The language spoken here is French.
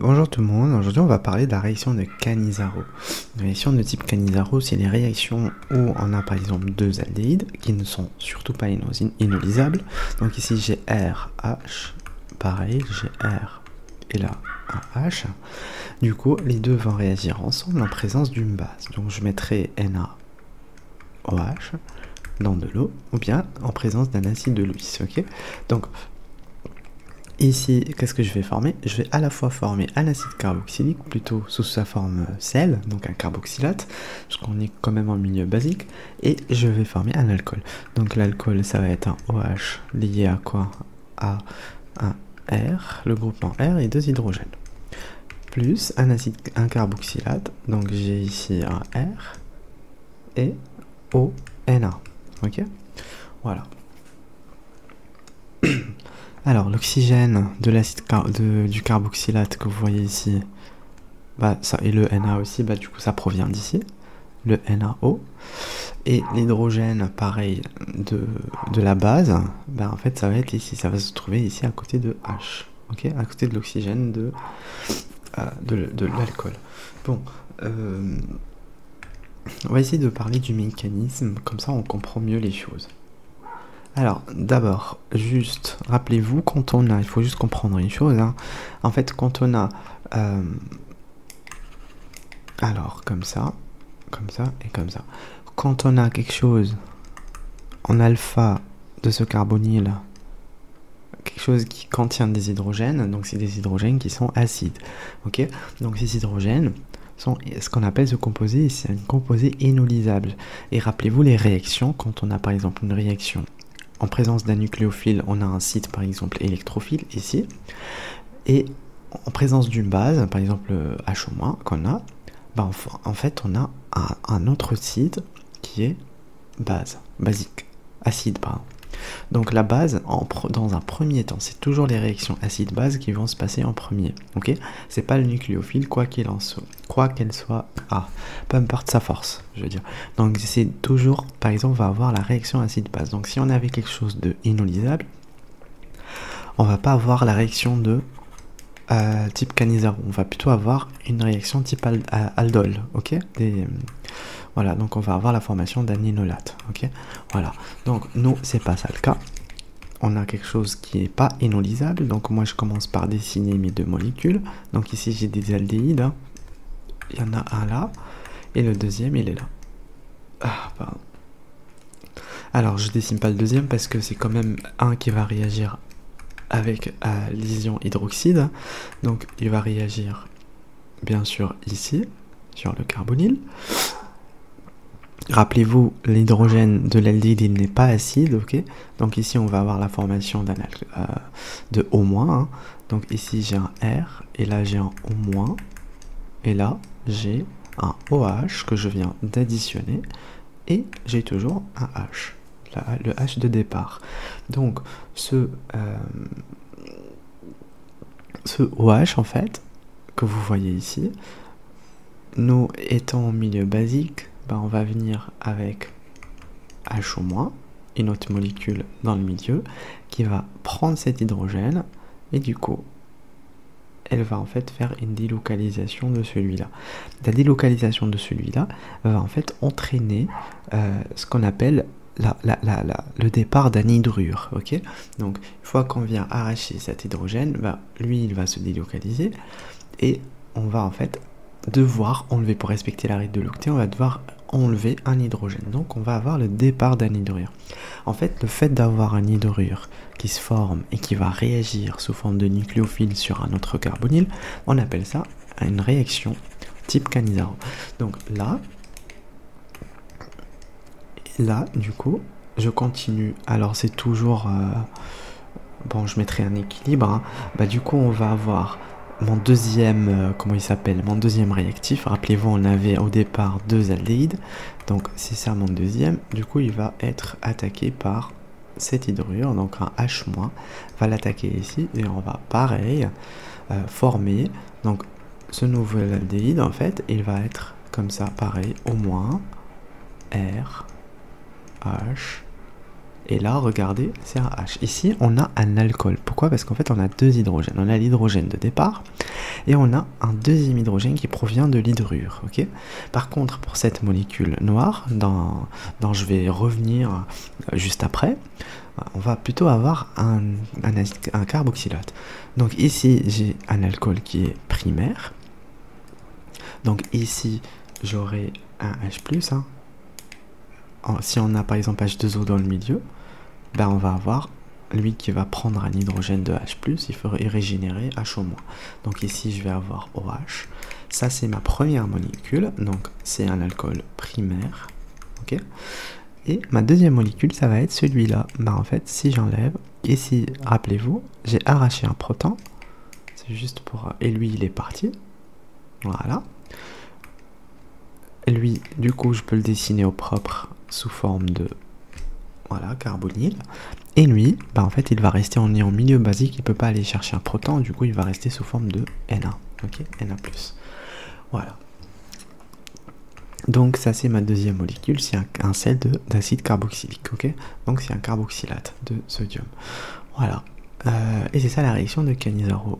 Bonjour tout le monde, aujourd'hui on va parler de la réaction de Cannizzaro. Une réaction de type Cannizzaro, c'est les réactions où on a par exemple deux aldéhydes qui ne sont surtout pas inolisables. Donc ici j'ai R, H, pareil, j'ai R et là un H. Du coup les deux vont réagir ensemble en présence d'une base. Donc je mettrai NaOH dans de l'eau ou bien en présence d'un acide de Lewis, ok. Donc ici, qu'est-ce que je vais former? Je vais à la fois former un acide carboxylique, plutôt sous sa forme sel, donc un carboxylate, parce qu'on est quand même en milieu basique, et je vais former un alcool. Donc l'alcool, ça va être un OH lié à quoi? À un R, le groupement R et deux hydrogènes. Plus un carboxylate, donc j'ai ici un R et ONA, ok? Voilà. Alors, l'oxygène de l'acide du carboxylate que vous voyez ici, bah, ça, et le Na aussi, bah, du coup, ça provient d'ici, le NaO. Et l'hydrogène, pareil, de la base, bah, en fait, ça va être ici, ça va se trouver ici à côté de H, ok, à côté de l'oxygène de l'alcool. Bon, on va essayer de parler du mécanisme, comme ça on comprend mieux les choses. Alors, d'abord, juste, rappelez-vous, quand on a, il faut juste comprendre une chose, hein. En fait, quand on a, alors, comme ça, et comme ça. Quand on a quelque chose en alpha de ce carbonyle, quelque chose qui contient des hydrogènes, donc c'est des hydrogènes qui sont acides, ok. Donc ces hydrogènes sont ce qu'on appelle ce composé, c'est un composé inolisable. Et rappelez-vous les réactions, quand on a par exemple une réaction en présence d'un nucléophile, on a un site par exemple électrophile ici, et en présence d'une base, par exemple H- qu'on a, bah en fait on a un autre site qui est basique, acide pardon. Donc la base, dans un premier temps, c'est toujours les réactions acide-base qui vont se passer en premier, ok. C'est pas le nucléophile, quoi qu'elle soit, peu importe sa force, je veux dire. Donc c'est toujours, par exemple, on va avoir la réaction acide-base. Donc si on avait quelque chose de inolisable, on va pas avoir la réaction de type Cannizzaro, on va plutôt avoir une réaction type aldol, ok. Voilà, donc on va avoir la formation d'un inolate, ok. Voilà, donc nous, c'est pas ça le cas. On a quelque chose qui est pas inolisable, donc moi je commence par dessiner mes deux molécules. Donc ici j'ai des aldéhydes, hein. Il y en a un là, et le deuxième il est là. Pardon. Alors je dessine pas le deuxième parce que c'est quand même un qui va réagir avec l'ion hydroxyde, donc il va réagir bien sûr ici, sur le carbonyle. Rappelez-vous, l'hydrogène de l'aldéhyde, il n'est pas acide, ok. Donc ici, on va avoir la formation de O-, hein. Donc ici, j'ai un R, et là, j'ai un O-, et là, j'ai un OH que je viens d'additionner, et j'ai toujours un H, là, le H de départ. Donc, ce OH, en fait, que vous voyez ici, nous étant en milieu basique, on va venir avec H-, une autre molécule dans le milieu, qui va prendre cet hydrogène, et du coup, elle va en fait faire une délocalisation de celui-là. La délocalisation de celui-là va en fait entraîner ce qu'on appelle le départ d'un hydrure, ok. Donc, une fois qu'on vient arracher cet hydrogène, lui, il va se délocaliser, et on va en fait devoir enlever, pour respecter la règle de l'octet, on va devoir enlever un hydrogène. Donc on va avoir le départ d'un hydrure. En fait, le fait d'avoir un hydrure qui se forme et qui va réagir sous forme de nucléophile sur un autre carbonyle, on appelle ça une réaction type Cannizzaro. Donc là, du coup, je continue. Alors c'est toujours... bon, je mettrai un équilibre, hein. Du coup, on va avoir mon deuxième, comment il s'appelle, mon deuxième réactif. Rappelez-vous, on avait au départ deux aldéhydes, donc c'est ça mon deuxième. Du coup, il va être attaqué par cette hydrure, donc un H- va l'attaquer ici, et on va pareil former donc ce nouvel aldéhyde. En fait, il va être comme ça, pareil, au moins R, H. Et là, regardez, c'est un H. Ici, on a un alcool. Pourquoi? Parce qu'en fait, on a deux hydrogènes. On a l'hydrogène de départ et on a un deuxième hydrogène qui provient de l'hydrure. Ok. Par contre, pour cette molécule noire, dont je vais revenir juste après, on va plutôt avoir un carboxylate. Donc ici, j'ai un alcool qui est primaire. Donc ici, j'aurai un H+. Hein. Si on a par exemple H2O dans le milieu, ben on va avoir lui qui va prendre un hydrogène de H+, il faut régénérer HO-. Donc ici, je vais avoir OH. Ça, c'est ma première molécule. Donc c'est un alcool primaire. Ok. Et ma deuxième molécule, ça va être celui-là. Ben, en fait, si j'enlève, ici, rappelez-vous, j'ai arraché un proton. C'est juste pour... Et lui, il est parti. Voilà. Et lui, du coup, je peux le dessiner au propre sous forme de... Voilà, carbonyle. Et lui, ben, en fait, il va rester en milieu basique. Il ne peut pas aller chercher un proton. Du coup, il va rester sous forme de Na. Ok, Na+. Voilà. Donc ça c'est ma deuxième molécule, c'est un sel d'acide carboxylique, ok. Donc c'est un carboxylate de sodium. Voilà. Et c'est ça la réaction de Cannizzaro